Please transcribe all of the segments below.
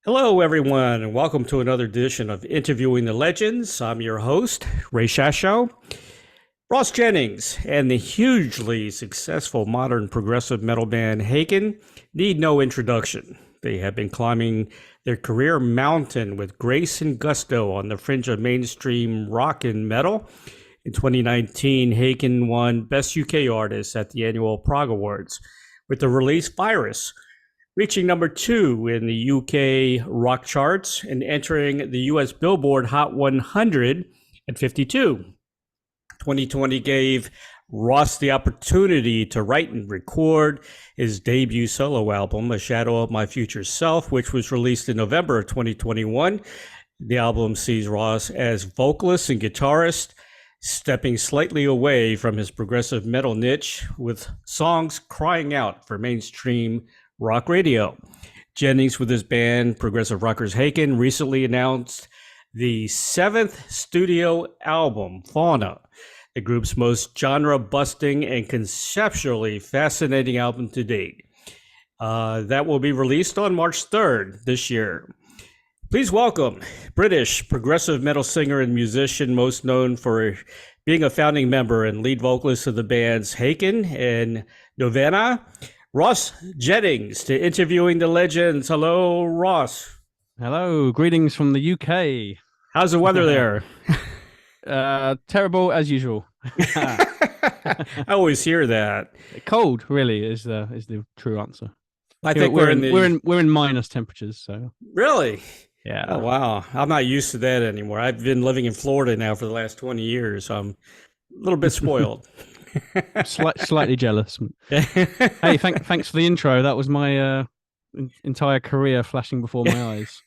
Hello, everyone, and welcome to another edition of Interviewing the Legends. I'm your host, Ray Shasho. Ross Jennings and the hugely successful modern progressive metal band Haken need no introduction. They have been climbing their career mountain with grace and gusto on the fringe of mainstream rock and metal. In 2019, Haken won Best UK Artist at the annual PROG Awards with the release Virus, reaching number 2 in the UK rock charts and entering the US Billboard Hot 100 at 52. 2020 gave Ross the opportunity to write and record his debut solo album, A Shadow of My Future Self, which was released in November of 2021. The album sees Ross as vocalist and guitarist, stepping slightly away from his progressive metal niche with songs crying out for mainstream rock radio. Jennings, with his band Progressive Rockers Haken, recently announced the 7th studio album, Fauna, the group's most genre-busting and conceptually fascinating album to date. That will be released on March 3rd this year. Please welcome British progressive metal singer and musician, most known for being a founding member and lead vocalist of the bands Haken and Novena, Ross Jennings, to Interviewing the Legends. Hello, Ross. Hello, greetings from the UK. How's the weather there? Terrible as usual. I always hear that. Cold, really, is the true answer. I think we're in minus temperatures. So really, yeah. Oh wow, I'm not used to that anymore. I've been living in Florida now for the last 20 years. So I'm a little bit spoiled. Slightly jealous. Hey, thanks for the intro. That was my entire career flashing before my eyes.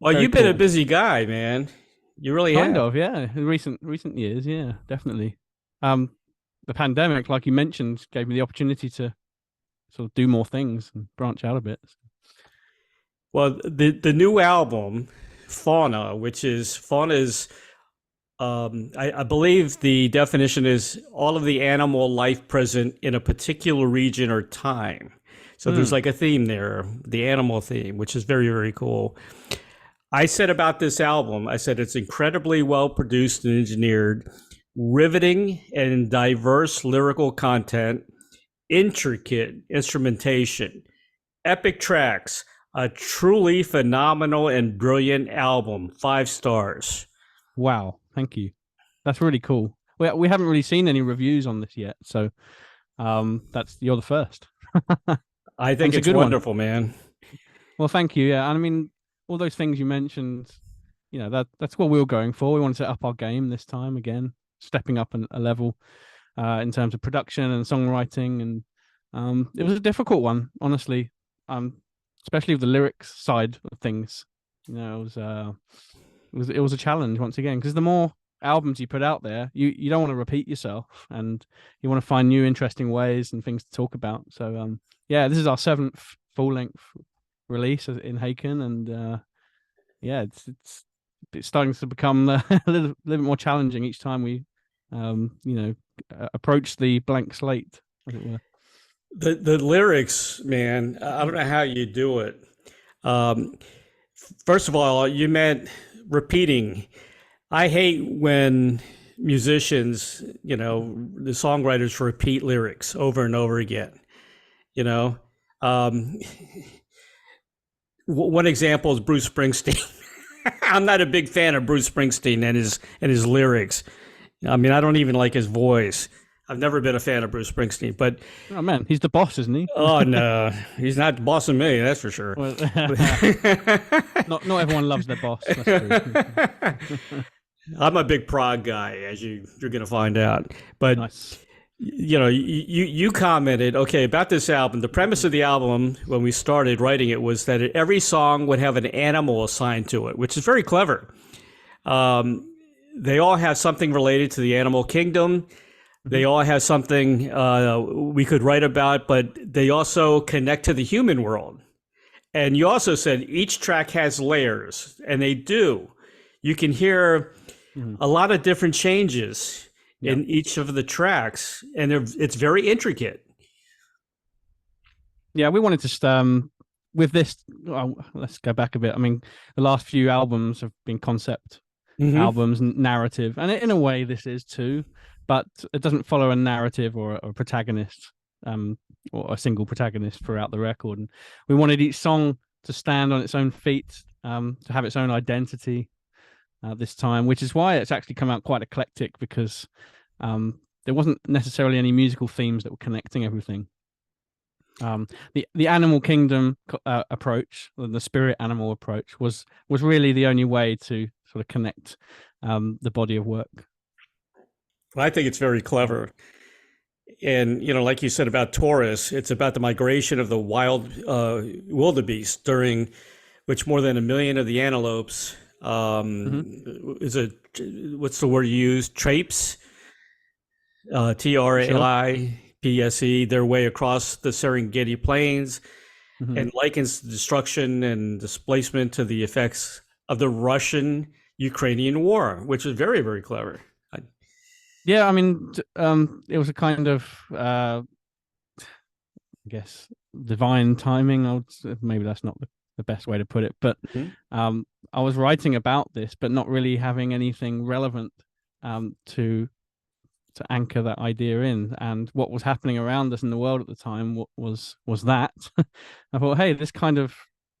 Well, you've been a busy guy, man. You really kind have. of, yeah. In recent years, yeah, definitely. The pandemic, like you mentioned, gave me the opportunity to sort of do more things and branch out a bit. Well, the new album, Fauna, is I believe the definition is all of the animal life present in a particular region or time. So there's like a theme there, the animal theme, which is very, very cool. I said about this album, I said it's incredibly well produced and engineered, riveting and diverse lyrical content, intricate instrumentation, epic tracks, a truly phenomenal and brilliant album, 5 stars. Wow, thank you. That's really cool. We haven't really seen any reviews on this yet, so you're the first. I think it's wonderful, man. Well, thank you. Yeah, and I mean, all those things you mentioned, that's what we were going for. We wanted to up our game this time again, stepping up a level in terms of production and songwriting, and it was a difficult one, honestly, especially with the lyrics side of things. It was a challenge once again, because the more albums you put out there, you don't want to repeat yourself, and you want to find new interesting ways and things to talk about. So yeah, this is our 7th full-length release in Haken, and yeah, it's starting to become a little bit more challenging each time we approach the blank slate, as it were. The lyrics, man, I don't know how you do it. First of all, you meant repeating. I hate when musicians, the songwriters, repeat lyrics over and over again. One example is Bruce Springsteen. I'm not a big fan of Bruce Springsteen and his lyrics. I mean, I don't even like his voice. I've never been a fan of Bruce Springsteen, but oh man, he's the boss, isn't he? Oh no, he's not the boss of me, that's for sure. Well, not everyone loves their boss. That's true. I'm a big prog guy, as you're going to find out. But nice. You commented, okay, about this album. The premise of the album when we started writing it was that every song would have an animal assigned to it, which is very clever. They all have something related to the animal kingdom. They all have something we could write about, but they also connect to the human world. And you also said each track has layers, and they do. You can hear a lot of different changes in each of the tracks, and it's very intricate. Yeah, we wanted to with this, well, let's go back a bit. I mean, the last few albums have been concept albums, narrative, and in a way, this is too, but it doesn't follow a narrative or a protagonist, or a single protagonist throughout the record. And we wanted each song to stand on its own feet, to have its own identity this time, which is why it's actually come out quite eclectic, because there wasn't necessarily any musical themes that were connecting everything. The animal kingdom approach, the spirit animal approach, was really the only way to sort of connect the body of work. Well, I think it's very clever. And, like you said about Taurus, it's about the migration of the wild wildebeest, during which more than 1 million of the antelopes, what's the word you use? Traipse? TRAIPSE, their way across the Serengeti plains, and likens the destruction and displacement to the effects of the Russian-Ukrainian war, which is very, very clever. Yeah, I mean, it was a kind of, I guess, divine timing. Maybe that's not the best way to put it, but I was writing about this, but not really having anything relevant to anchor that idea in. And what was happening around us in the world at the time was that. I thought, hey, this kind of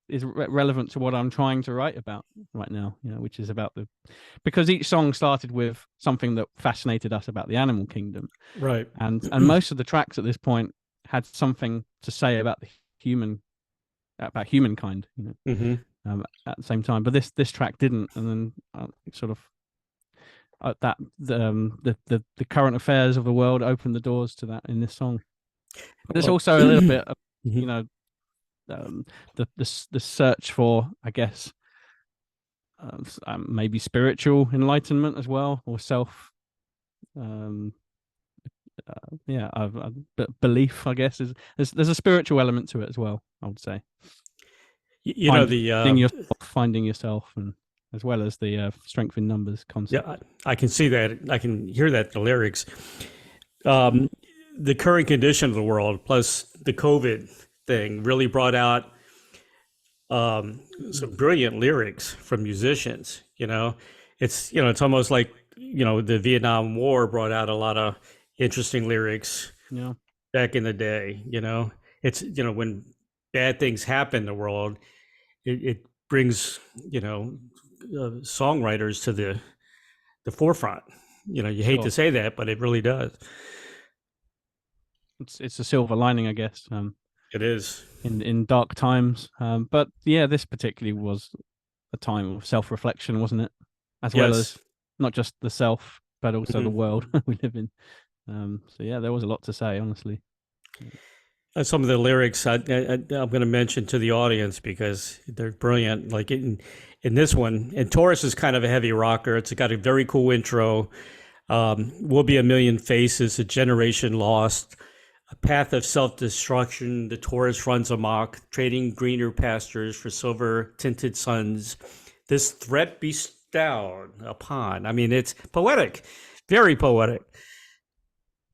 is relevant to what I'm trying to write about right now, which is about because each song started with something that fascinated us about the animal kingdom, right? And most of the tracks at this point had something to say about humankind, at the same time. But this track didn't, and then sort of that the current affairs of the world opened the doors to that in this song. But there's also a little bit of, the search for, I guess, maybe spiritual enlightenment as well, or self belief, I guess. There's a spiritual element to it as well, I would say. Finding yourself, and as well as the strength in numbers concept. Yeah, I can see that. I can hear that in the lyrics. The current condition of the world, plus the COVID thing, really brought out some brilliant lyrics from musicians. It's almost like the Vietnam War brought out a lot of interesting lyrics. Back in the day. It's when bad things happen in the world, it brings songwriters to the forefront. You hate to say that, but it really does. It's a silver lining, I guess. It is in dark times. But yeah, this particularly was a time of self-reflection, wasn't it? As well as not just the self, but also the world we live in. So yeah, there was a lot to say, honestly. Some of the lyrics I'm going to mention to the audience because they're brilliant. Like in this one, and Taurus is kind of a heavy rocker. It's got a very cool intro. Will be a million faces, a generation lost, a path of self-destruction. The Taurus runs amok, trading greener pastures for silver-tinted suns. This threat bestowed upon. I mean, it's poetic, very poetic.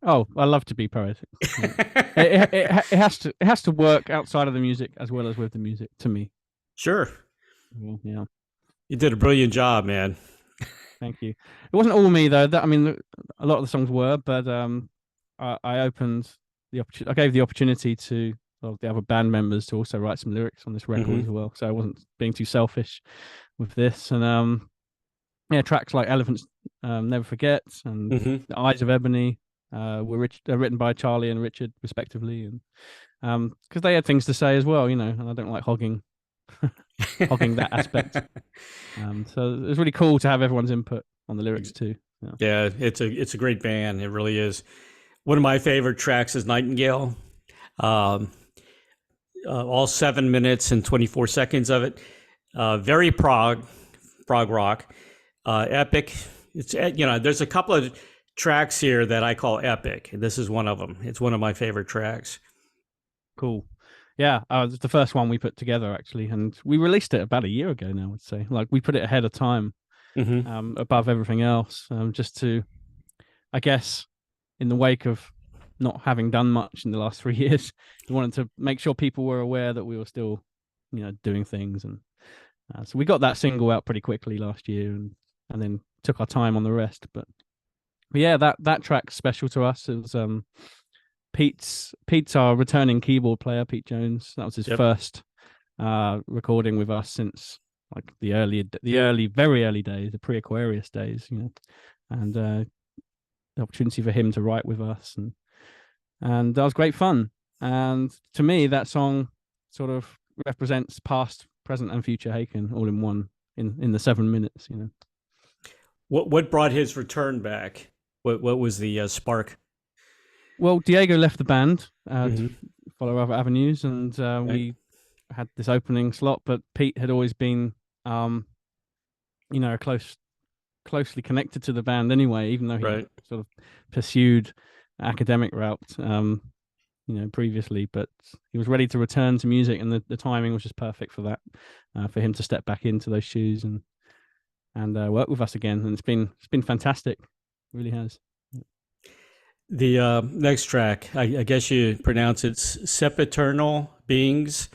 Oh, I love to be poetic. it has to work outside of the music as well as with the music, to me. Sure. Yeah. You did a brilliant job, man. Thank you. It wasn't all me though. A lot of the songs were, but I opened I gave the opportunity to the other band members to also write some lyrics on this record as well. So I wasn't being too selfish with this. And tracks like Elephants Never Forget and The Eyes of Ebony were written by Charlie and Richard respectively, and because they had things to say as well, and I don't like hogging that aspect. So it was really cool to have everyone's input on the lyrics too. Yeah, it's a great band. It really is. One of my favorite tracks is Nightingale. All 7 minutes and 24 seconds of it. Very prog rock, epic. It's there's a couple of tracks here that I call epic. This is one of them. It's one of my favorite tracks. Cool. Yeah, it's the first one we put together actually, and we released it about a year ago now. I'd say, like, we put it ahead of time, above everything else, just to, I guess, in the wake of not having done much in the last 3 years, we wanted to make sure people were aware that we were still doing things, and so we got that single out pretty quickly last year, and then took our time on the rest. But yeah, that track's special to us. It was Pete's our returning keyboard player, Pete Jones. That was his first recording with us since like the very early days, the pre-Aquarius days, and the opportunity for him to write with us, and that was great fun. And to me, that song sort of represents past, present, and future Haken all in one in the 7 minutes. What brought his return back? What was the spark? Well, Diego left the band to follow other avenues, and we had this opening slot. But Pete had always been, closely connected to the band anyway, even though he sort of pursued academic route, previously. But he was ready to return to music, and the timing was just perfect for that, for him to step back into those shoes and work with us again. And it's been fantastic, it really has. The next track, I guess you pronounce it Sepeternal Beings.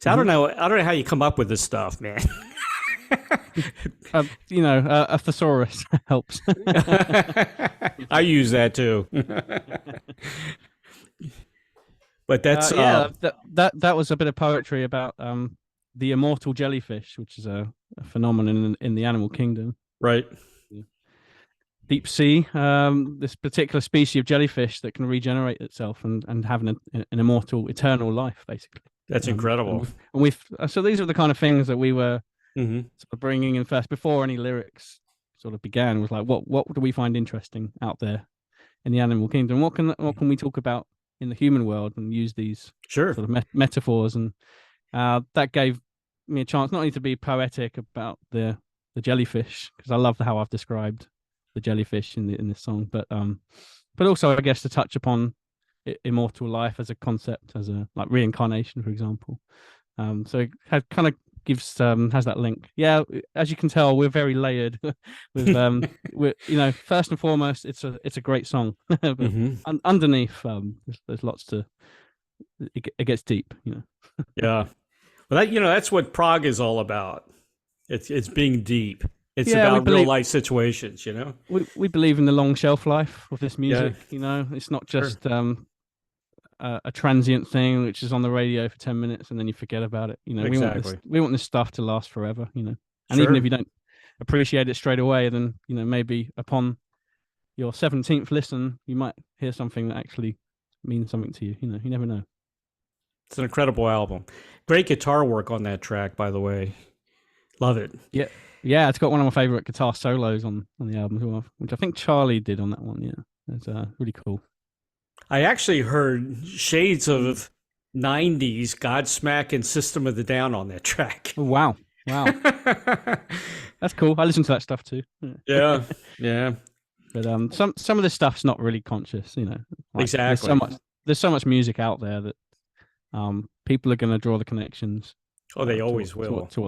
So I don't know how you come up with this stuff, man. A thesaurus helps. I use that too. But that's that was a bit of poetry about the immortal jellyfish, which is a phenomenon in the animal kingdom. Right. Deep sea, this particular species of jellyfish that can regenerate itself and have an immortal, eternal life, basically. That's incredible. So these are the kind of things that we were sort of bringing in first before any lyrics sort of began. Was like, what do we find interesting out there in the animal kingdom? What can we talk about in the human world, and use these sort of metaphors? And that gave me a chance not only to be poetic about the jellyfish, because I love how I've described the jellyfish in this song, but also I guess to touch upon immortal life as a concept, as a like reincarnation, for example. So it kind of gives has that link. Yeah, as you can tell, we're very layered. With we're first and foremost, it's a great song. But underneath, there's lots to. It gets deep. Yeah, well, that's what prog is all about. It's being deep. It's about real life situations, We believe in the long shelf life of this music. It's not just a transient thing which is on the radio for 10 minutes and then you forget about it. We want this stuff to last forever. And even if you don't appreciate it straight away, then maybe upon your 17th listen, you might hear something that actually means something to you. You never know. It's an incredible album. Great guitar work on that track, by the way. Love it. Yeah, it's got one of my favorite guitar solos on the album as well, which I think Charlie did on that one. Yeah, it's really cool. I actually heard shades of 90s Godsmack and System of a Down on that track. Oh, wow. That's cool. I listen to that stuff too. Yeah. But some of this stuff's not really conscious, Exactly. There's so much music out there that people are going to draw the connections. Oh, they always will to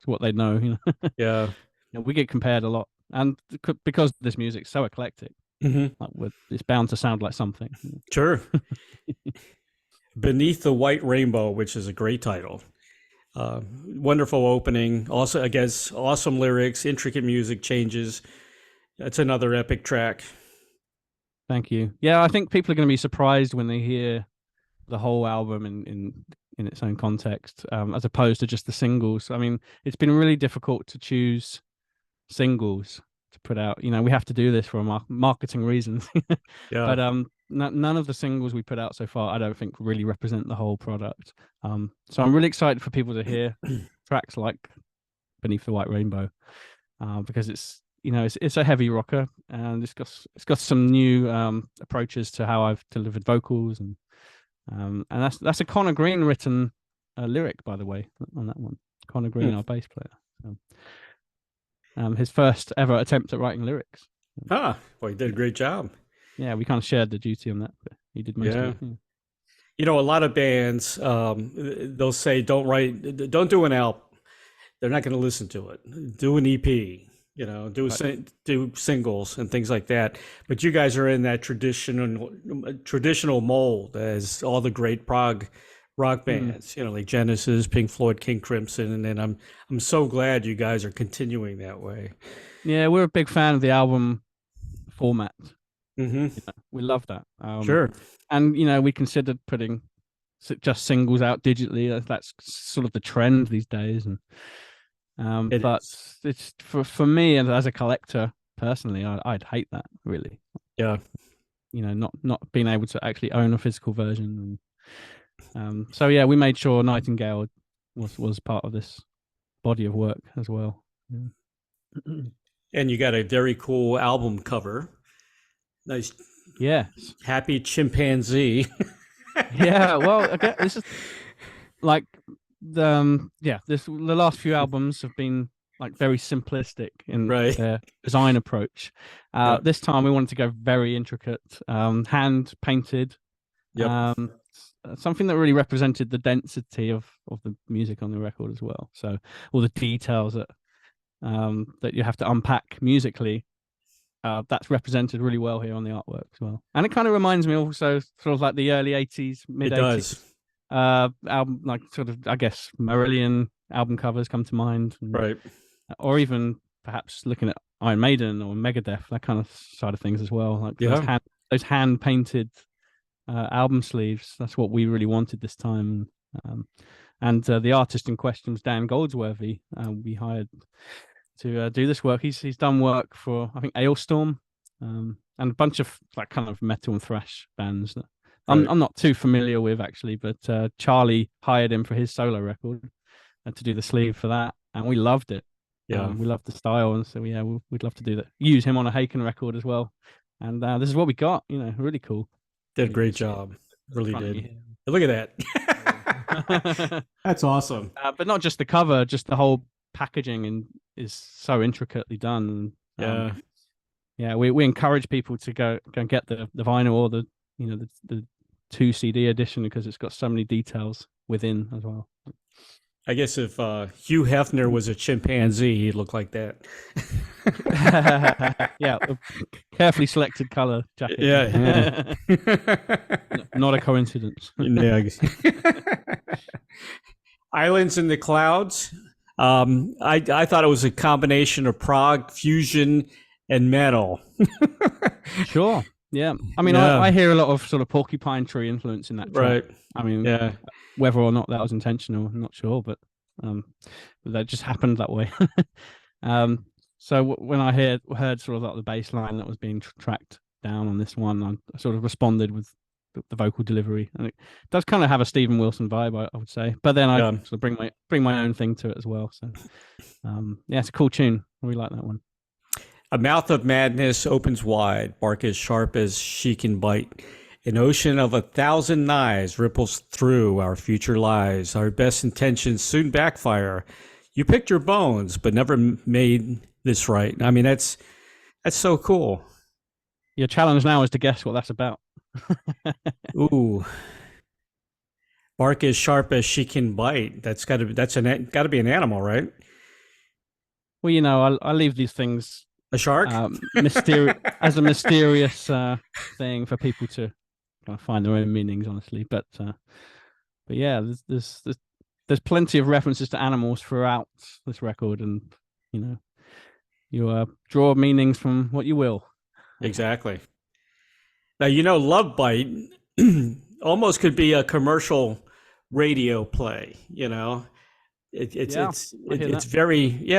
what they know. Yeah. We get compared a lot, and because this music's so eclectic, it's bound to sound like something. Sure. Beneath the White Rainbow, which is a great title. Wonderful opening. Also, I guess, awesome lyrics, intricate music changes. That's another epic track. Thank you. Yeah, I think people are going to be surprised when they hear the whole album in its own context, as opposed to just the singles. I mean, it's been really difficult to choose singles to put out. We have to do this for marketing reasons. Yeah. But none of the singles we put out so far, I don't think, really represent the whole product. So I'm really excited for people to hear tracks like Beneath the White Rainbow, because it's a heavy rocker, and it's got some new approaches to how I've delivered vocals, and that's a Connor Green written lyric, by the way, on that one. Connor Green, our bass player. His first ever attempt at writing lyrics. Well, he did a great job. Yeah, we kind of shared the duty on that, but he did most of it. Yeah. A lot of bands, they'll say, don't do an album. They're not going to listen to it. Do an EP. Do singles and things like that. But you guys are in that traditional mold, as all the great prog rock Mm. bands, like Genesis, Pink Floyd, King Crimson, and then I'm so glad you guys are continuing that way. Yeah, we're a big fan of the album format. Hmm. We love that. Sure, And we considered putting just singles out digitally. That's sort of the trend these days. And it but is. it's for me and as a collector personally, I'd hate that really. Yeah, Not being able to actually own a physical version. And so yeah, we made sure Nightingale was part of this body of work as well. Yeah. and you got a very cool album cover. Nice, Yes. happy chimpanzee. Yeah. Well, okay, this is like the last few albums have been like very simplistic in Right. their design approach. Yep. This time we wanted to go very intricate, hand painted, Yep. something that really represented the density of the music on the record as well. So all the details that you have to unpack musically, that's represented really well here on the artwork as well. And it kind of reminds me also sort of like the early 80s, mid It 80s does. album, like sort of, I guess, Marillion album covers come to mind. Right. Or even perhaps looking at Iron Maiden or Megadeth, that kind of side of things as well. Like those hand painted album sleeves. That's what we really wanted this time. And the artist in question was Dan Goldsworthy. We hired to do this work. He's done work for, I think, Ailstorm, and a bunch of like kind of metal and thrash bands that I'm not too familiar with actually, but Charlie hired him for his solo record to do the sleeve for that, and we loved it. Yeah, we loved the style, and so yeah, we'd love to do that. Use him on a Haken record as well, and this is what we got. Really cool. did a great job. Really did. Look at that. That's awesome. But not just the cover, just the whole packaging is so intricately done. Yeah. Yeah, we encourage people to go and get the vinyl or the 2 CD edition because it's got so many details within as well. I guess if Hugh Hefner was a chimpanzee, he'd look like that. Yeah, carefully selected color jacket. Yeah. Not a coincidence. Yeah. Islands in the Clouds. I thought it was a combination of prog, fusion, and metal. Sure. Yeah. I mean, Yeah. I hear a lot of sort of Porcupine Tree influence in that track. Right. I mean, Yeah. whether or not that was intentional, I'm not sure, but that just happened that way. So when I heard sort of like the bass line that was being tracked down on this one, I sort of responded with the vocal delivery, and it does kind of have a Steven Wilson vibe, I would say. But then I sort of bring my own thing to it as well. So yeah, it's a cool tune. I really like that one. A mouth of madness opens wide, bark as sharp as she can bite. An ocean of 1,000 knives ripples through our future lies. Our best intentions soon backfire. You picked your bones, but never made this right. I mean, that's so cool. Your challenge now is to guess what that's about. Ooh, bark as sharp as she can bite. That's got to be an animal, right? Well, I leave these things A shark? as a mysterious thing for people to kind of find their own meanings, honestly. But yeah, there's plenty of references to animals throughout this record, and you draw meanings from what you will. Exactly. Now, Love Bite almost could be a commercial radio play, It's very,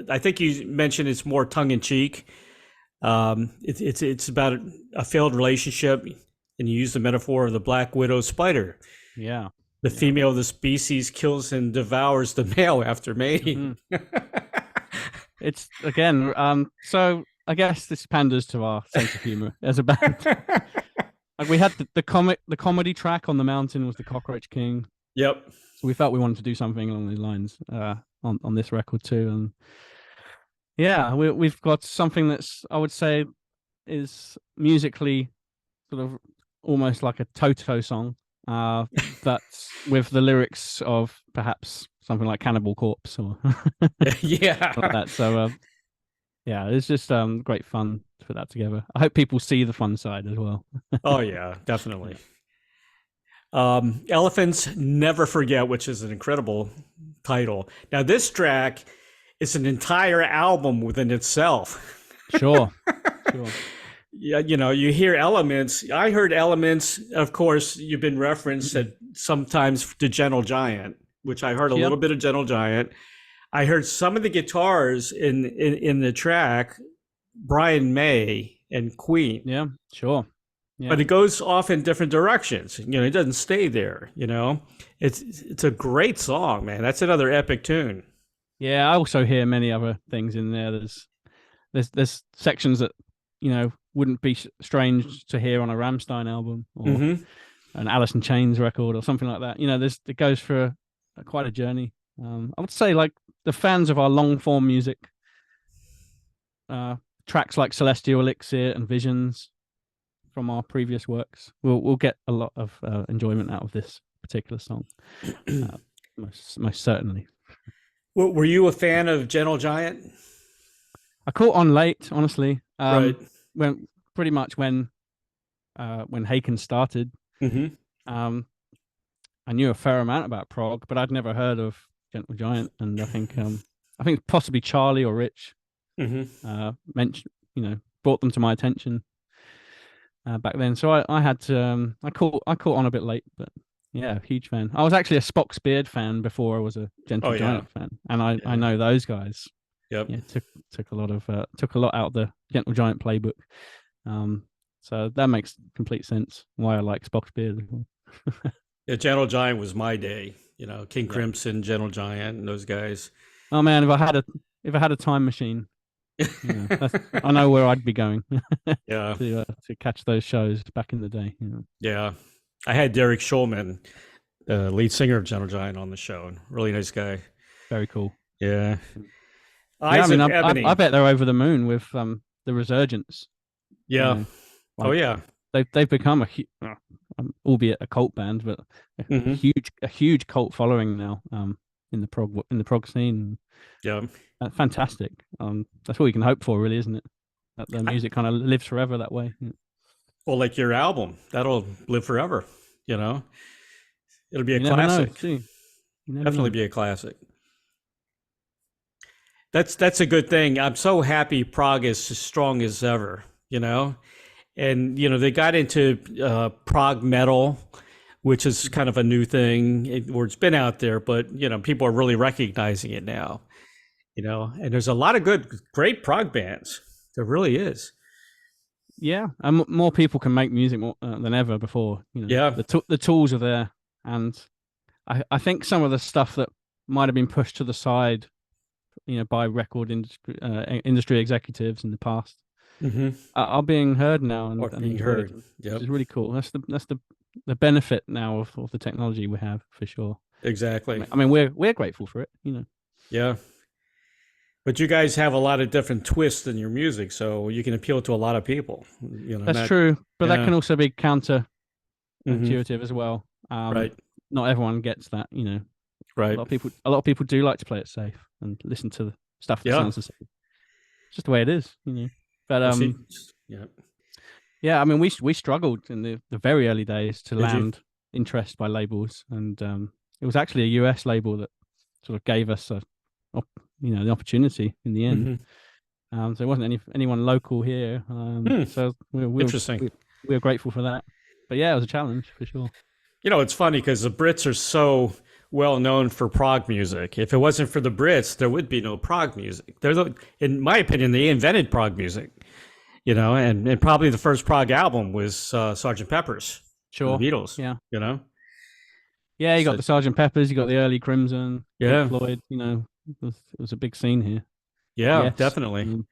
I think you mentioned it's more tongue in cheek. It's about a failed relationship, and you use the metaphor of the black widow spider. Yeah. The female of the species kills and devours the male after mating. Mm-hmm. It's again, so I guess this panders to our sense of humor as a band. Like we had the comedy track on the mountain was the Cockroach King. Yep. So we felt we wanted to do something along these lines on this record too, and yeah, we've got something that's, I would say, is musically sort of almost like a Toto song, but with the lyrics of perhaps something like Cannibal Corpse or yeah, like that. So yeah, it's just great fun to put that together. I hope people see the fun side as well. Oh yeah, definitely. Elephants Never Forget, which is an incredible title. Now, this track is an entire album within itself. Sure. Sure. Yeah, you hear elements. I heard elements, of course, you've been referenced at sometimes to Gentle Giant, which I heard a little bit of Gentle Giant. I heard some of the guitars in the track, Brian May and Queen. Yeah, sure. Yeah. But it goes off in different directions. It doesn't stay there. It's a great song, man. That's another epic tune. Yeah, I also hear many other things in there. There's sections that wouldn't be strange to hear on a Rammstein album or an Alice in Chains record or something like that. It goes for quite a journey. I would say, like, the fans of our long form music, tracks like Celestial Elixir and Visions from our previous works, we'll get a lot of enjoyment out of this particular song. Most certainly. Were you a fan of Gentle Giant? I caught on late, honestly. Right. When Haken started, I knew a fair amount about prog, but I'd never heard of Gentle Giant, and I think possibly Charlie or Rich mentioned, brought them to my attention back then. So I had to I caught on a bit late, but yeah, huge fan. I was actually a Spock's Beard fan before I was a Gentle Giant fan, and I know those guys. Yep. Yeah, took a lot out of the Gentle Giant playbook. So that makes complete sense why I like Spock's Beard. Yeah, Gentle Giant was my day. King Crimson, Gentle Giant, and those guys. Oh man, if I had a time machine, I know where I'd be going. Yeah, to catch those shows back in the day. Yeah, I had Derek Schulman, lead singer of Gentle Giant, on the show. Really nice guy. Very cool. Yeah. I bet they're over the moon with the Resurgence. Yeah. Oh yeah. They've become albeit a cult band, but a huge cult following now in the prog scene. Yeah. Fantastic. That's all you can hope for, really, isn't it? That the music kind of lives forever that way. Yeah. Well, like your album, that'll live forever. It'll be a classic. Definitely be a classic. That's a good thing. I'm so happy prog is as strong as ever, and they got into prog metal, which is kind of a new thing, or it's been out there, but people are really recognizing it now, and there's a lot of great prog bands. There really is. Yeah, and more people can make music than ever before. Yeah, the tools are there, and I think some of the stuff that might have been pushed to the side, by record industry executives in the past, are being heard now and being heard. Yep. Which is really cool. That's the benefit now of the technology we have, for sure. Exactly. I mean, we're grateful for it. Yeah. But you guys have a lot of different twists in your music, so you can appeal to a lot of people. That's true, but that can also be counter-intuitive as well. Right. Not everyone gets that. Right. A lot of people do like to play it safe and listen to the stuff that sounds the same. It's just the way it is. But yeah. I mean, we struggled in the very early days to land interest by labels, and it was actually a US label that sort of gave us the opportunity in the end. So there wasn't anyone local here. So we're interesting. We're grateful for that. But yeah, it was a challenge for sure. It's funny because the Brits are so well known for prog music. If it wasn't for the Brits, there would be no prog music. In my opinion, they invented prog music. And probably the first prog album was Sgt. Pepper's. Sure. The Beatles. Yeah. Yeah, you got the Sgt. Pepper's, you got the early Crimson. Yeah. Floyd. It was a big scene here. Yeah, yes. Definitely.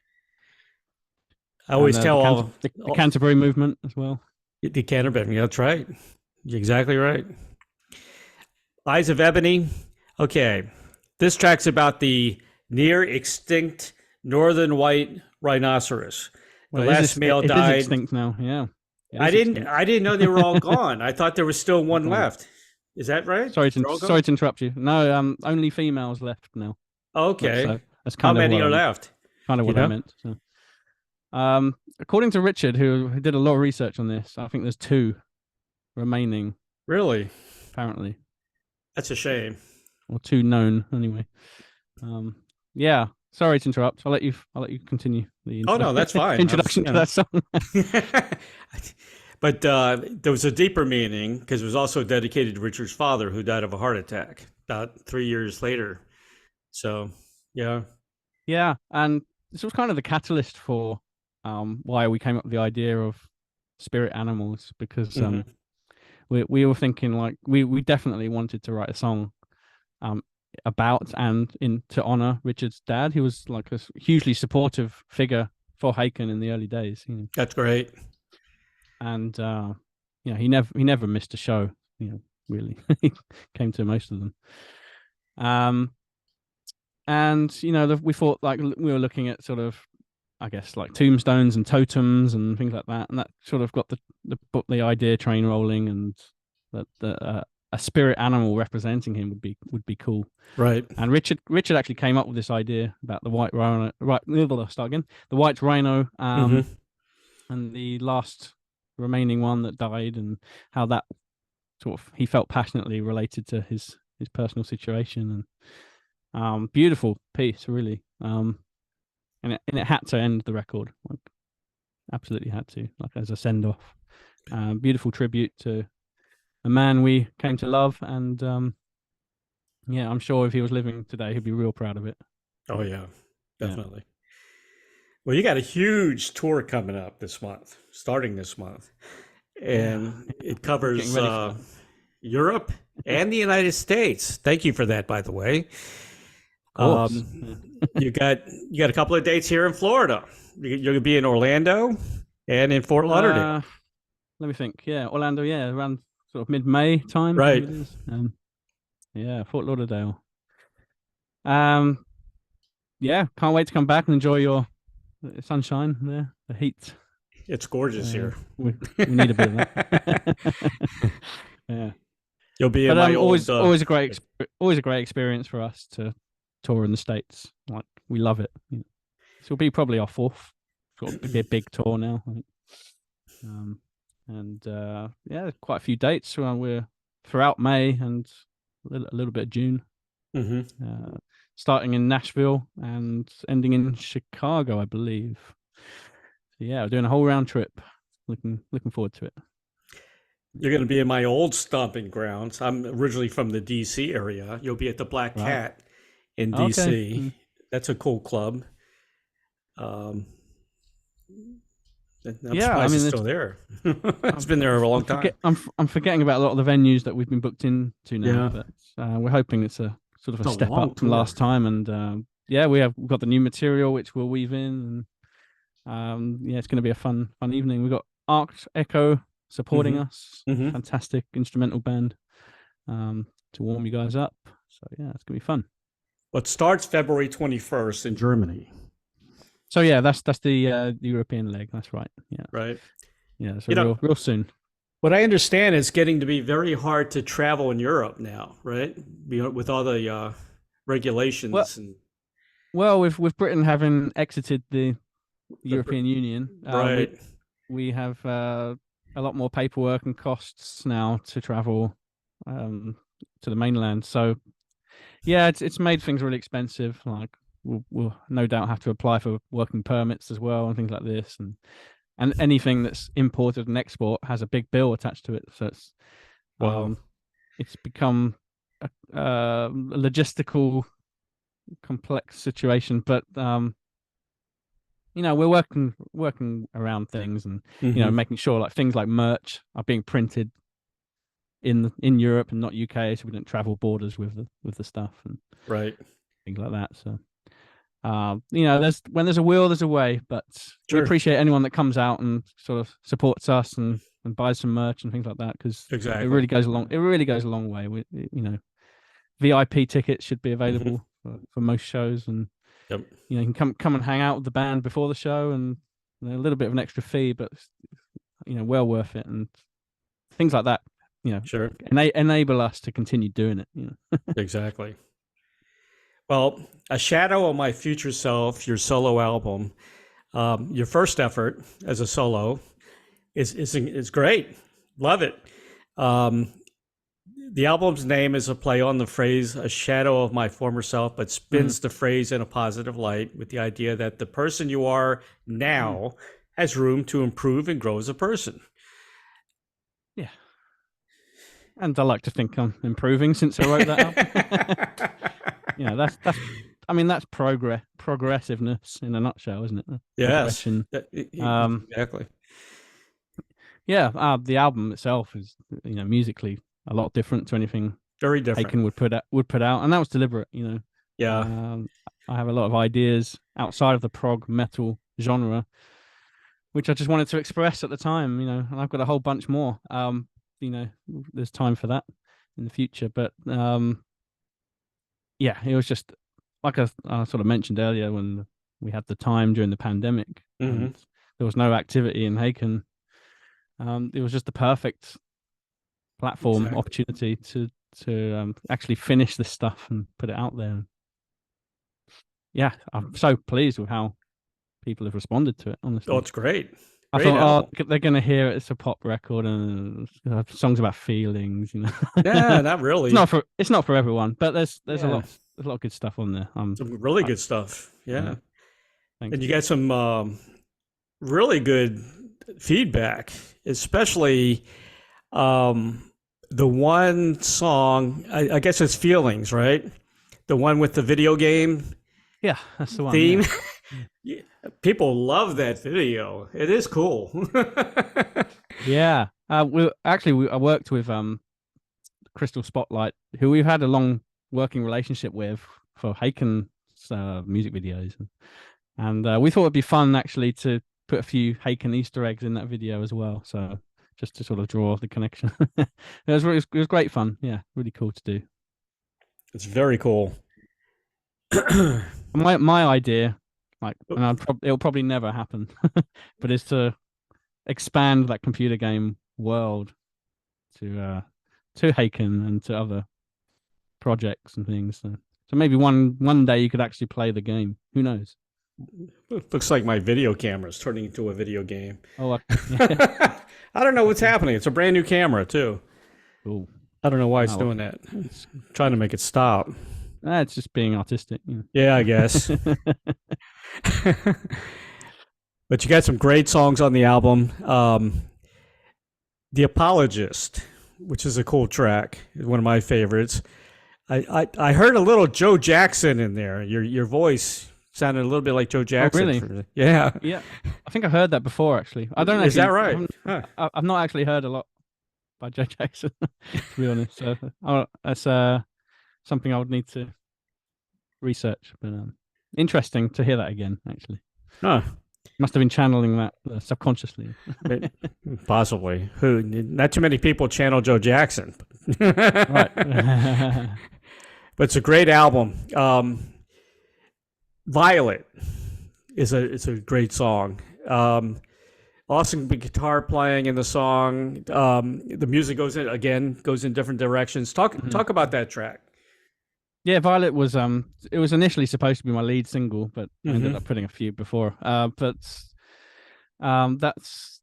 I always tell the Canterbury movement as well. The Canterbury, that's right. You're exactly right. Eyes of Ebony. Okay. This track's about the near extinct northern white rhinoceros. The last male died. It is extinct now, yeah. I didn't know they were all gone. I thought there was still one left. Is that right? Sorry to interrupt you. No, only females left now. Okay. That's kind How of many are left? Kind of what I meant. So. According to Richard, who did a lot of research on this, I think there's 2 remaining Really? apparently, That's a shame. or too known anyway. Yeah. Sorry to interrupt. I'll let you continue the Oh no, that's fine. introduction to that song. But there was a deeper meaning because it was also dedicated to Richard's father, who died of a heart attack about 3 years later. So, yeah. Yeah, and this was kind of the catalyst for why we came up with the idea of spirit animals, because we were thinking like we definitely wanted to write a song about and to honor Richard's dad. He was like a hugely supportive figure for Haken in the early days. That's great. And he never missed a show. Really, he came to most of them. And we thought like we were looking at sort of, I guess, like tombstones and totems and things like that, and that sort of got the idea train rolling, and that a spirit animal representing him would be cool. Right. And Richard actually came up with this idea about the white rhino. Right, start again. The white rhino, and the last remaining one that died, and how that sort of he felt passionately related to his personal situation. And beautiful piece, really. And it had to end the record, like absolutely had to, like as a send off. Beautiful tribute to a man we came to love, and I'm sure if he was living today, he'd be real proud of it. Oh yeah, definitely. Yeah. Well, you got a huge tour coming up this month, starting this month, and it covers Europe and the United States. Thank you for that, by the way. You got a couple of dates here in Florida. You're going to be in Orlando and in Fort Lauderdale. Let me think. Yeah, Orlando. Yeah, around sort of mid-May time. Right. Fort Lauderdale. Yeah, can't wait to come back and enjoy your sunshine there, the heat. It's gorgeous here. We need a bit of that. Yeah. You'll be in my always a great experience for us to tour in the States. Like, we love it. So it'll be probably our fourth. It'll be a big tour now, I think. Quite a few dates. We're throughout May and a little bit of June. Starting in Nashville and ending in Chicago, I believe. So yeah, we're doing a whole round trip. Looking forward to it. You're going to be in my old stomping grounds. I'm originally from the DC area. You'll be at the Black Cat in DC. Okay. That's a cool club. I'm surprised it's still there. It's been there a long time. I'm forgetting about a lot of the venues that we've been booked into now, but we're hoping it's a sort of a step up from last time. And we've got the new material which we'll weave in, and it's going to be a fun evening. We've got Arc Echo supporting us, fantastic instrumental band, to warm you guys up. So yeah, it's gonna be fun. Well, it starts February 21st in Germany. So yeah, that's the European leg. That's right. Yeah. Right. Yeah. So real soon. What I understand is getting to be very hard to travel in Europe now, right? With all the regulations with Britain having exited the European Union, right? We have a lot more paperwork and costs now to travel to the mainland. So yeah, it's made things really expensive. Like we'll no doubt have to apply for working permits as well and things like this, and anything that's imported and export has a big bill attached to it. So it's become a logistical complex situation, but we're working around things, and making sure like things like merch are being printed in Europe and not UK, so we don't travel borders with the stuff and things like that. So when there's a will, there's a way. But we appreciate anyone that comes out and sort of supports us and buys some merch and things like that, because it really goes a long way. VIP tickets should be available for most shows, and you can come and hang out with the band before the show, and a little bit of an extra fee, but well worth it, and things like that. Enable us to continue doing it. Exactly. Well, A Shadow of My Future Self, your solo album, your first effort as a solo, is great. Love it. The album's name is a play on the phrase "a shadow of my former self," but spins the phrase in a positive light with the idea that the person you are now has room to improve and grow as a person. Yeah. And I like to think I'm improving since I wrote that album. That's progressiveness in a nutshell, isn't it? Yes. Exactly. Yeah, the album itself is, musically a lot different to anything very different Haken would put out, and that was deliberate. Yeah. I have a lot of ideas outside of the prog metal genre, which I just wanted to express at the time. And I've got a whole bunch more. There's time for that in the future, but yeah, it was just like I sort of mentioned earlier, when we had the time during the pandemic, and there was no activity in Haken. It was just the perfect platform opportunity to actually finish this stuff and put it out there. Yeah, I'm so pleased with how people have responded to it, honestly. Oh, it's great. I thought, they're going to hear it. It's a pop record and songs about feelings, Yeah, not really. It's not for everyone, but there's a lot of good stuff on there. Some really good stuff. Yeah. And you got some really good feedback, especially the one song, I guess it's Feelings, right? The one with the video game. Yeah, that's the one. Theme. Yeah. People love that video. It is cool. Yeah. I worked with Crystal Spotlight, who we've had a long working relationship with for Haken's music videos. And we thought it'd be fun actually to put a few Haken Easter eggs in that video as well. So just to sort of draw the connection. it was great fun. Yeah, really cool to do. It's very cool. My idea, it'll probably never happen, but is to expand that computer game world to Haken and to other projects and things. So maybe one day you could actually play the game. Who knows? Looks like my video camera is turning into a video game. Oh, I don't know what's happening. It's a brand new camera too. Cool. I don't know why it's doing that. It's trying to make it stop. It's just being artistic. Yeah, I guess. But you got some great songs on the album. The Apologist, which is a cool track, is one of my favorites. I heard a little Joe Jackson in there. Your voice sounded a little bit like Joe Jackson. Oh, really? Yeah. Yeah. I think I heard that before, actually. I don't know. Is that right? I've not actually heard a lot by Joe Jackson, to be honest. So that's something I would need to research. But interesting to hear that again, actually. Huh. Must have been channeling that subconsciously. Possibly. Not too many people channel Joe Jackson. Right. But it's a great album. Violet is a great song. Awesome guitar playing in the song. The music goes in different directions. Talk about that track. Yeah, Violet was it was initially supposed to be my lead single, but I ended up putting a few before. But that's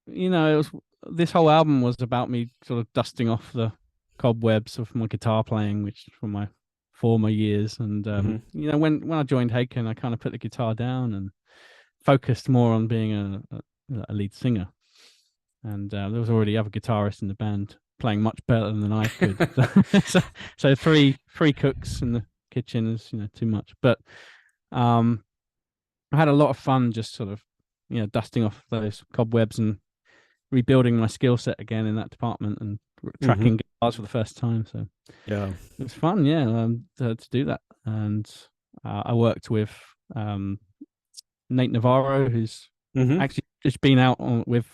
it was, this whole album was about me sort of dusting off the cobwebs of my guitar playing, which from my former years. And when I joined Haken, I kind of put the guitar down and focused more on being a lead singer. And there was already other guitarists in the band playing much better than I could. so three cooks in the kitchen is too much. But I had a lot of fun just sort of dusting off those cobwebs and rebuilding my skill set again in that department and tracking guitars for the first time. So yeah, it was fun. Yeah, to do that. And I worked with Nate Navarro, who's actually just been out with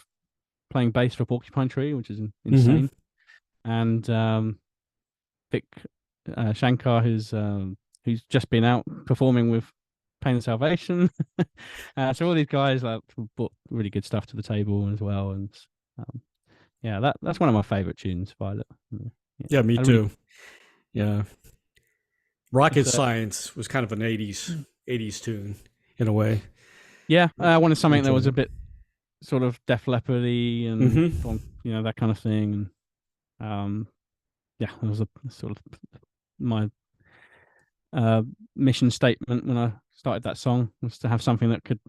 playing bass for Porcupine Tree, which is insane. And Vic Shankar, who's just been out performing with Pain and Salvation. So all these guys brought really good stuff to the table as well. And that's one of my favorite tunes, Violet. Yeah, me too. Yeah, Rocket Science was kind of an 80s tune in a way. Yeah, I wanted something that was a bit sort of Def Leppard-y and that kind of thing. And yeah, it was a sort of my mission statement when I started that song, was to have something that could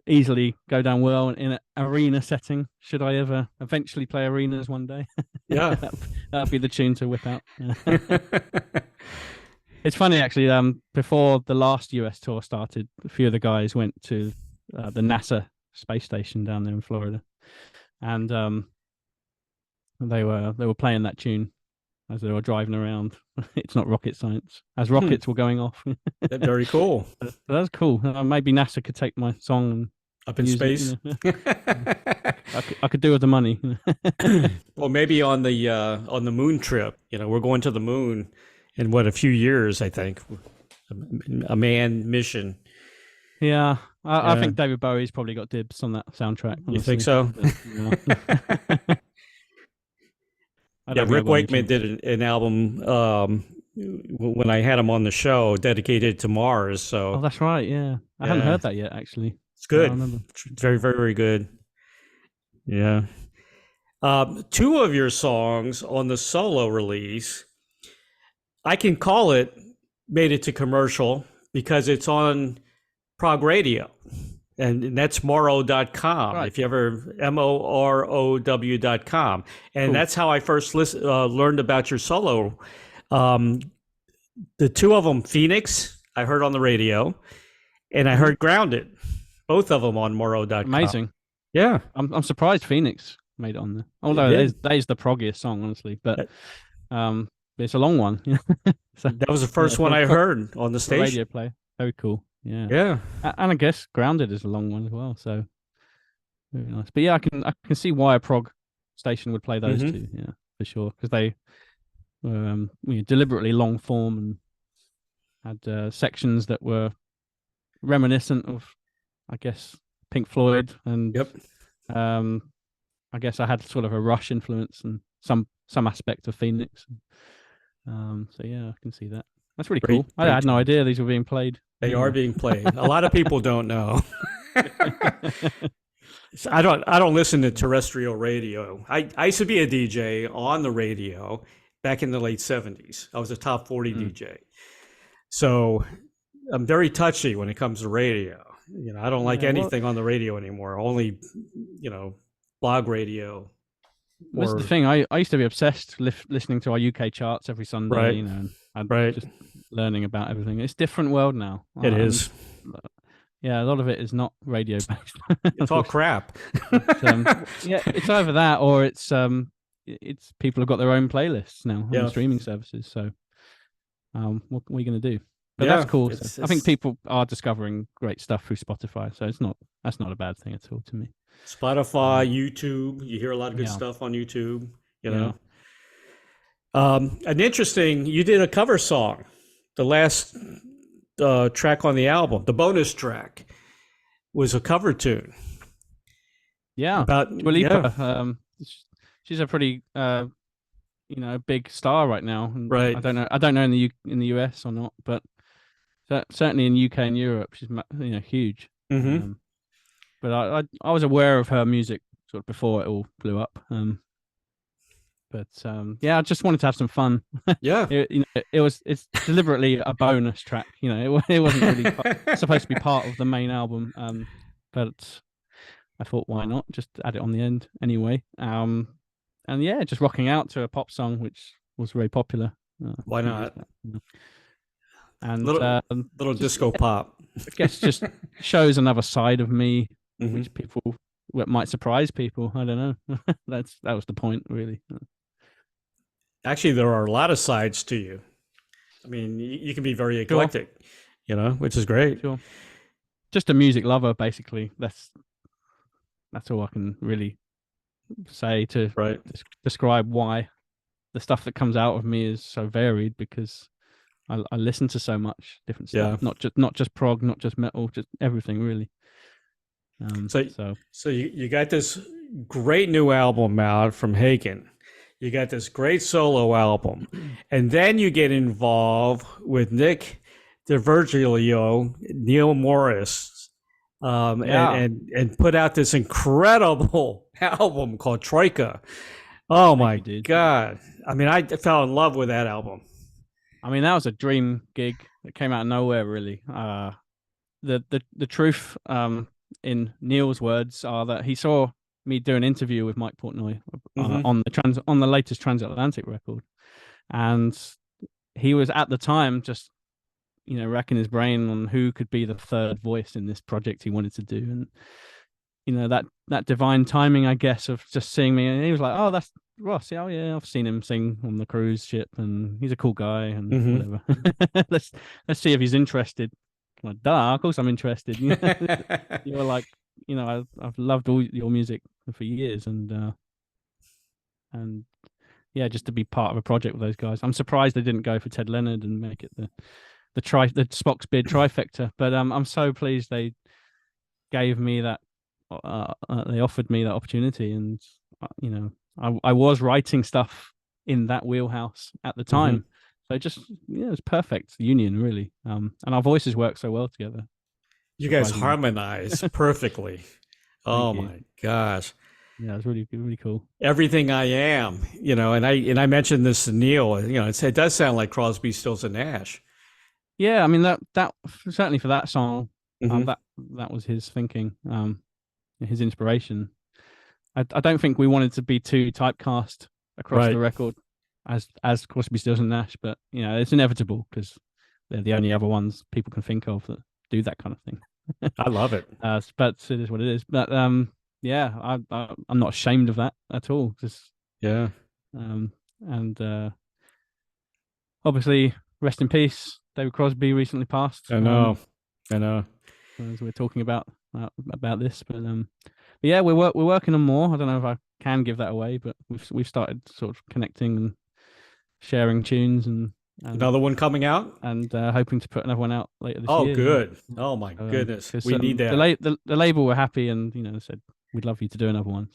easily go down well in an arena setting. Should I ever eventually play arenas one day? Yeah. That'd be the tune to whip out. It's funny, actually. Before the last US tour started, a few of the guys went to the NASA space station down there in Florida, and they were playing that tune as they were driving around. It's not rocket science, as rockets were going off. Very cool. That's cool. Maybe NASA could take my song and up in space. I could do with the money. Well, maybe on the moon trip. We're going to the moon in a few years, I think. A manned mission. Yeah, I think David Bowie's probably got dibs on that soundtrack. Honestly. You think so? Yeah, Rick Wakeman did an album when I had him on the show, dedicated to Mars. So, that's right. Yeah, I hadn't heard that yet. Actually, it's good. It's very, very, very good. Yeah. Two of your songs on the solo release, I can call it made it to commercial because it's on PROG Radio. And that's Moro.com. Right. If you ever, MOROW.com. And that's how I first learned about your solo. The two of them, Phoenix, I heard on the radio, and I heard Grounded, both of them on Moro.com. Amazing. Yeah. I'm surprised Phoenix made it on there. Although that is the proggiest song, honestly. But it's a long one. So, that was the first one I heard on the station. Radio play. Very cool. Yeah. Yeah. And I guess Grounded is a long one as well. So very nice. But yeah, I can see why a prog station would play those two. Yeah, for sure. Because they were deliberately long form and had sections that were reminiscent of, I guess, Pink Floyd. And I guess I had sort of a Rush influence and some aspect of Phoenix. So yeah, I can see that. That's really cool. I had no idea these were being played. They are being played. A lot of people don't know. I don't listen to terrestrial radio. I used to be a DJ on the radio back in the late 70s. I was a top 40 DJ. So I'm very touchy when it comes to radio. I don't like anything on the radio anymore. Only, blog radio. That's the thing. I used to be obsessed listening to our UK charts every Sunday, right. And just learning about everything. It's a different world now. It is. Yeah, a lot of it is not radio based. It's all crap. It's either that or it's people have got their own playlists now on streaming services. So, what are we going to do? But that's cool. I think people are discovering great stuff through Spotify, so that's not a bad thing at all to me. Spotify, YouTube, you hear a lot of good stuff on YouTube. An interesting, you did a cover song, the last track on the album, the bonus track was a cover tune. Yeah, about she's a pretty big star right now. Right. I don't know in the US or not, but certainly in UK and Europe, she's huge. Mm-hmm. But I was aware of her music sort of before it all blew up. But I just wanted to have some fun. Yeah, it's deliberately a bonus track. It wasn't really supposed to be part of the main album. But I thought, why not? Just add it on the end anyway. And just rocking out to a pop song, which was very popular. Why not? And little disco pop. I guess just shows another side of me, which might surprise people. I don't know. That was the point, really. Actually, there are a lot of sides to you. I mean, you can be very eclectic, which is great. Sure. Just a music lover, basically. That's all I can really say to describe why the stuff that comes out of me is so varied, because I listen to so much different stuff. Not just prog, not just metal, just everything really. So you got this great new album out from Haken. You got this great solo album, and then you get involved with Nick DiVirgilio, Neil Morris, and put out this incredible album called Troika. Oh Thank my you, dude. God. I mean, I fell in love with that album. I mean, that was a dream gig that came out of nowhere, really. The truth, in Neil's words, are that he saw me do an interview with Mike Portnoy Hmm. on the latest Transatlantic record, and he was at the time just racking his brain on who could be the third voice in this project he wanted to do, and that divine timing, I guess, of just seeing me, and he was like, "Oh, that's Ross. Yeah, oh, yeah, I've seen him sing on the cruise ship, and he's a cool guy, and Hmm. whatever. let's see if he's interested." I'm like, duh, of course I'm interested. You were like, I've loved all your music for years, and yeah, just to be part of a project with those guys. I'm surprised they didn't go for Ted Leonard and make it the Spock's beard trifecta. But I'm so pleased they gave me that. They offered me that opportunity, and I was writing stuff in that wheelhouse at the Hmm. time. So it was perfect union, really. And our voices work so well together. You guys Surprisingly. harmonize perfectly. Thank Oh you. my gosh. Yeah, it's really really cool. Everything I am, and I mentioned this to Neil, it does sound like Crosby, Stills and Nash. Yeah, I mean that certainly for that song, Hmm. that was his thinking, his inspiration. I don't think we wanted to be too typecast across the Right. record as Crosby, Stills and Nash, but it's inevitable because they're the only other ones people can think of that do that kind of thing. I love it. But it is what it is. But yeah, I'm not ashamed of that at all. Just Yeah. and obviously, rest in peace. David Crosby recently passed. I know. I know. As we're talking about this, but yeah, we're working on more. I don't know if I can give that away, but we've started sort of connecting and sharing tunes and Another one coming out? hoping to put another one out later this Oh, year. good. Oh my goodness. 'Cause, We need that. the label were happy and said we'd love you to do another one.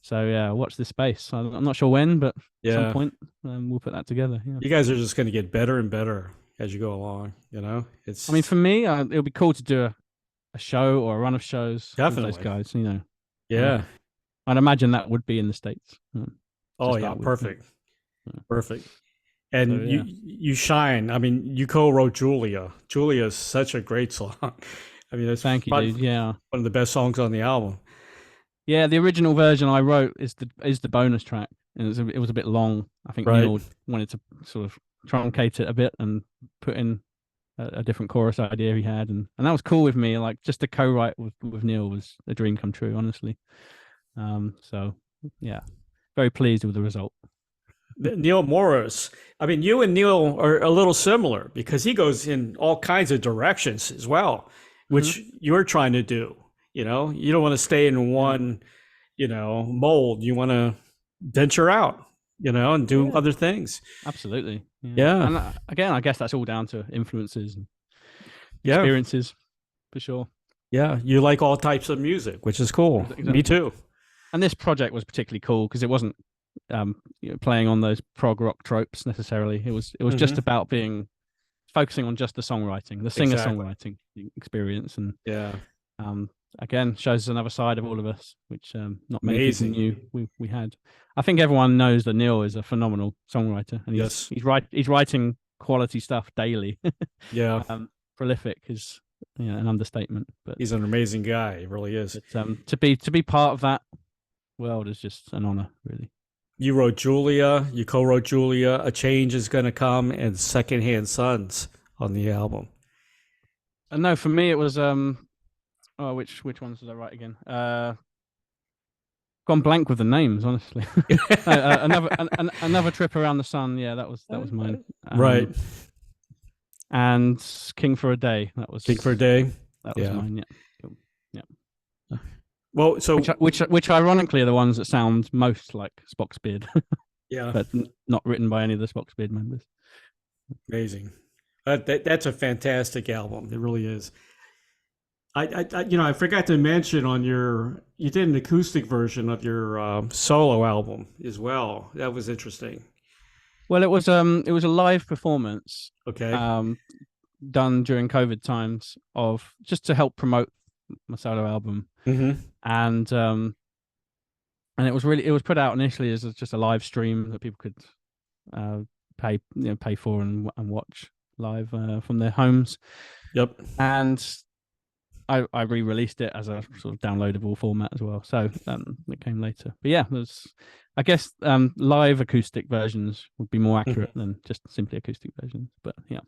So yeah, watch this space. I'm not sure when, but at some Yeah. point we'll put that together. Yeah. You guys are just going to get better and better as you go along, It's I mean, for me, it would be cool to do a show or a run of shows with those Definitely. guys. Yeah. I'd imagine that would be in the States. Oh yeah, start with. perfect. Yeah. Perfect. So, And yeah. you shine. I mean, you co-wrote Julia. Julia is such a great song. I mean, it's Thank you, probably dude. Yeah, one of the best songs on the album. yeah. The original version I wrote is the bonus track, and it was a bit long. I think Right. Neil wanted to sort of truncate it a bit and put in a different chorus idea he had, and that was cool with me. Like just to co-write with Neil was a dream come true, honestly. So yeah, very pleased with the result. Neil Morris. I mean, you and Neil are a little similar because he goes in all kinds of directions as well, which you're trying to do. You don't want to stay in one, mold. You want to venture out, and do other things. Absolutely. Yeah. And again, I guess that's all down to influences and Yeah. experiences, for sure. Yeah. You like all types of music, which is cool. Exactly. Me too. And this project was particularly cool because it wasn't playing on those prog rock tropes necessarily. It was just about focusing on just the songwriting, the singer songwriting experience, and Yeah. again shows another side of all of us, which not many Amazing. people knew we had. I think everyone knows that Neil is a phenomenal songwriter, and Yes. he's writing quality stuff daily. Yeah. Prolific is an understatement, but He's an amazing guy. He really is. but, to be part of that world is just an honor, really. You wrote Julia, you co-wrote Julia, A Change Is Gonna Come, and Secondhand Sons on the album. And no, for me it was which ones did I write again? Gone blank with the names, honestly. Another Trip Around the Sun. Yeah, that was mine. Right. And King for a Day. That was King for a Day. That was mine. Yeah. Cool. Yeah. Well, so which ironically are the ones that sound most like Spock's Beard, yeah, but not written by any of the Spock's Beard members. Amazing. That's a fantastic album. It really is. I forgot to mention you did an acoustic version of your solo album as well. That was interesting. Well, it was a live performance. Okay. Done during COVID times of just to help promote my solo album. Mm-hmm. And and it was put out initially as just a live stream that people could pay for and watch live from their homes. Yep. And I re-released it as a sort of downloadable format as well. So it came later. But yeah, I guess live acoustic versions would be more accurate than just simply acoustic versions. But yeah,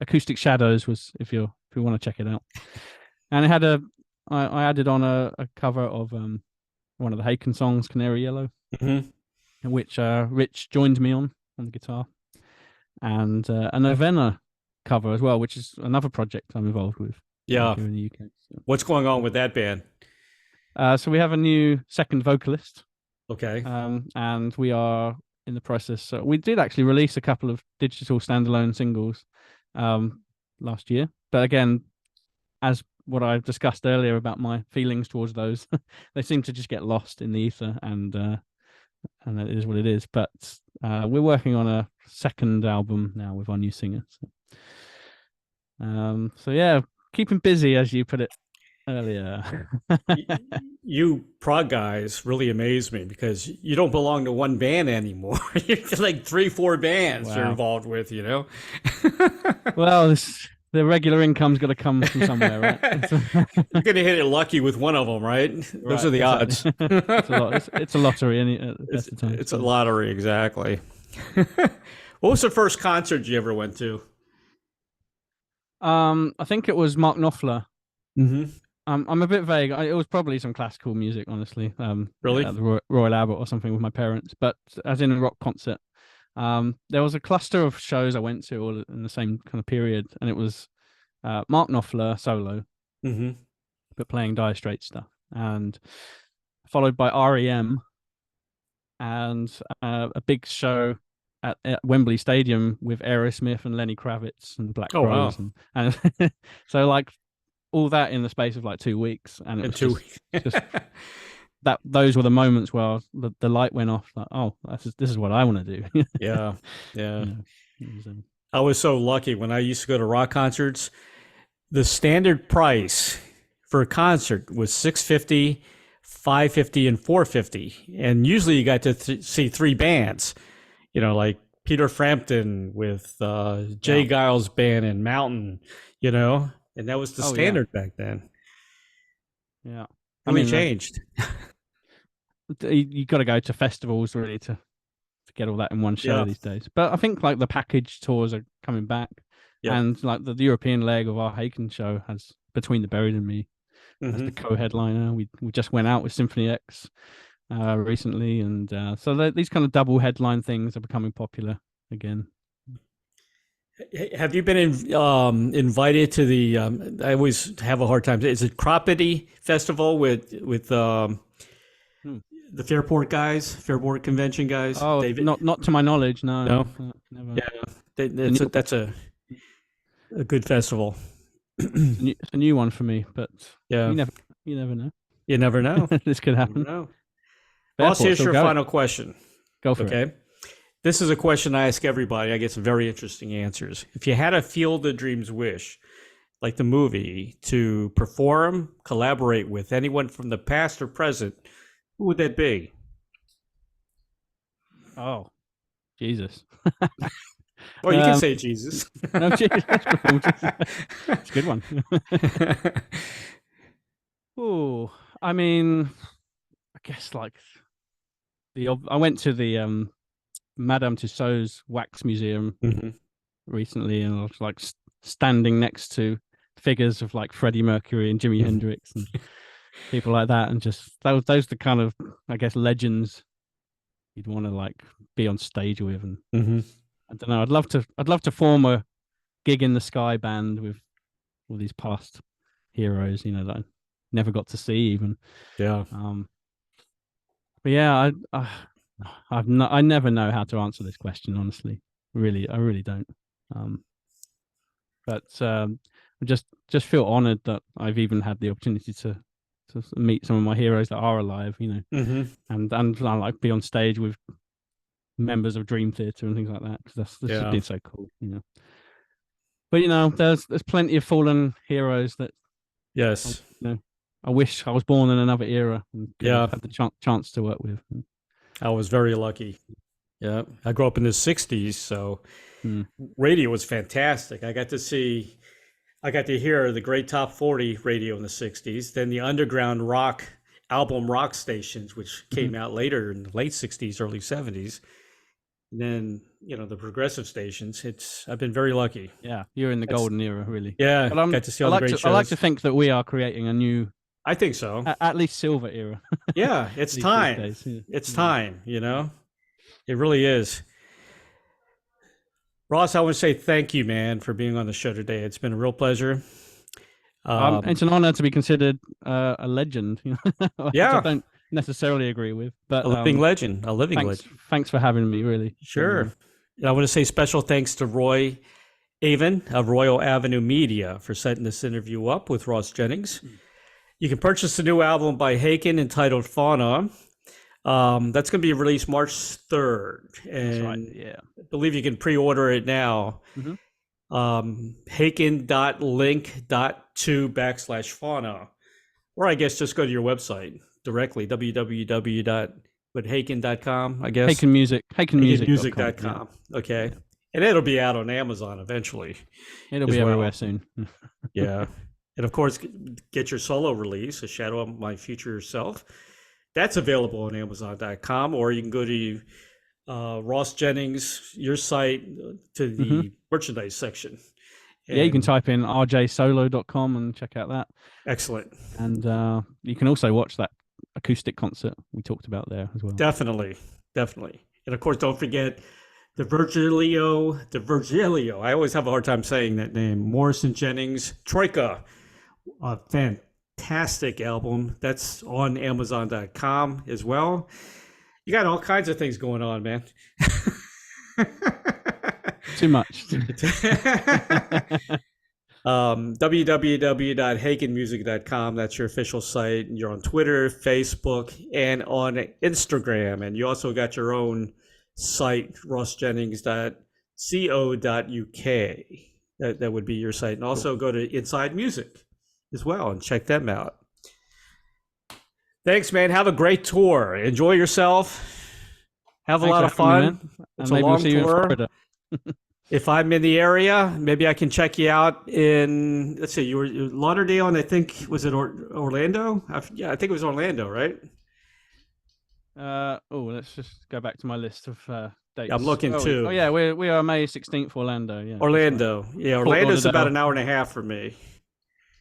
Acoustic Shadows was if you want to check it out. And it had I added on a cover of one of the Haken songs, Canary Yellow, which Rich joined me on the guitar, and a Novena cover as well, which is another project I'm involved with. Yeah, here in the UK. So. What's going on with that band? So we have a new second vocalist. Okay. And we are in the process. So we did actually release a couple of digital standalone singles last year, but again, as what I discussed earlier about my feelings towards those, they seem to just get lost in the ether, and it is what it is. But we're working on a second album now with our new singer. So yeah, keeping busy, as you put it earlier. You prog guys really amaze me because you don't belong to one band anymore. You're like 3-4 bands you're involved with, you know? Well, the regular income's got to come from somewhere, right? You're going to hit it lucky with one of them, right? Those are the odds. It's a lottery. It's a lottery, exactly. What was the first concert you ever went to? I think it was Mark Knopfler. Mm-hmm. I'm a bit vague. It was probably some classical music, honestly. Really? At the Royal Albert or something with my parents, but as in a rock concert. There was a cluster of shows I went to all in the same kind of period, and it was Mark Knopfler solo, but playing Dire Straits stuff, and followed by REM, and a big show at Wembley Stadium with Aerosmith and Lenny Kravitz and Black Crowes, and so like all that in the space of like 2 weeks, and it was just that those were the moments where the light went off. Like, oh, this is what I want to do. Yeah. I was so lucky when I used to go to rock concerts. The standard price for a concert was $650, $550, and $450, and usually you got to see 3 bands. You know, like Peter Frampton with Jay Giles Band and Mountain. You know, and that was the standard back then. Yeah. I mean, changed. You got to go to festivals really to get all that in one show these days. But I think like the package tours are coming back, and like the European leg of our Haken show has Between the Buried and Me as the co-headliner. We just went out with Symphony X recently, and so these kind of double headline things are becoming popular again. Have you been invited to the? I always have a hard time. Is it Cropity Festival with the Fairport guys, Fairport Convention guys? Oh, David? Not to my knowledge, no. No, never. Yeah, that's a good festival. It's a new one for me, but you never know. You never know. This could happen. No. Ross, here's your final question. Go for it. Okay. This is a question I ask everybody. I get some very interesting answers. If you had a Field of Dreams wish, like the movie, to perform, collaborate with anyone from the past or present, who would that be? Oh, Jesus. Or you can say Jesus. No, Jesus. It's a good one. Oh, I mean, I guess like I went to the Madame Tussauds Wax Museum recently, and I was like standing next to figures of like Freddie Mercury and Jimi Hendrix and people like that, and just those are the kind of, I guess, legends you'd want to like be on stage with. And I don't know, I'd love to form a Gig in the Sky band with all these past heroes, you know, that I never got to see even. Yeah. But yeah, I never know how to answer this question, honestly. I really don't. But I just feel honored that I've even had the opportunity to meet some of my heroes that are alive, you know, and I like be on stage with members of Dream Theater and things like that, because that's just been so cool, you know. But you know, there's plenty of fallen heroes that, yes, you know, I wish I was born in another era and could Yeah. have had the chance to work with. I was very lucky. Yeah. I grew up in the 60s, so Hmm. radio was fantastic. I got to hear the great top 40 radio in the 60s, then the underground rock stations, which came out later in the late 60s, early 70s. And then, the progressive stations. I've been very lucky. Yeah, you're in the golden era, really. Yeah, But got to see all the great shows. I like to think that we are creating a new, I think so. at least silver era. Yeah, it's these time. days, yeah. It's time, It really is. Ross, I want to say thank you, man, for being on the show today. It's been a real pleasure. It's an honor to be considered a legend. Which Yeah. I don't necessarily agree with, but A living legend. Legend. Thanks for having me. Really, Sure. And I want to say special thanks to Roy Avon of Royal Avenue Media for setting this interview up with Ross Jennings. You can purchase the new album by Haken entitled Fauna. That's going to be released March 3rd. And That's right. Yeah. I believe you can pre-order it now. Haken.link.to/fauna. Or I guess just go to your website directly, www.haken.com, I guess. Hakenmusic.com. Okay. And it'll be out on Amazon eventually. It'll be everywhere soon. Yeah. And of course, get your solo release, A Shadow of My Future Self. That's available on Amazon.com, or you can go to Ross Jennings, your site, to the merchandise section. Yeah, you can type in rjsolo.com and check out that. Excellent. And you can also watch that acoustic concert we talked about there as well. Definitely. And of course, don't forget the Virgilio. I always have a hard time saying that name. Morrison Jennings Troika. A fantastic album. That's on Amazon.com as well. You got all kinds of things going on, man. Too much. www.hakenmusic.com. That's your official site. You're on Twitter, Facebook, and on Instagram. And you also got your own site, rossjennings.co.uk. That would be your site. And also go to Inside Music as well and check them out. Thanks, man. Have a great tour. Enjoy yourself. Have a lot of fun. It's a long tour. If I'm in the area, maybe I can check you out in, let's see, you were Lauderdale, and I think, was it Orlando? I think it was Orlando, right? Let's just go back to my list of dates. I'm looking too. Oh yeah, we are May 16th, Orlando. Yeah, Orlando. Yeah, Orlando's about an hour and a half from me.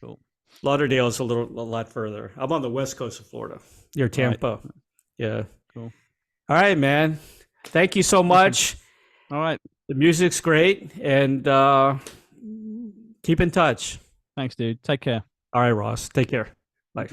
Cool. Lauderdale is a lot further. I'm on the west coast of Florida, near Tampa. Right. Yeah. Cool. All right, man. Thank you so much. All right. The music's great, and keep in touch. Thanks, dude. Take care. All right, Ross. Take care. Bye.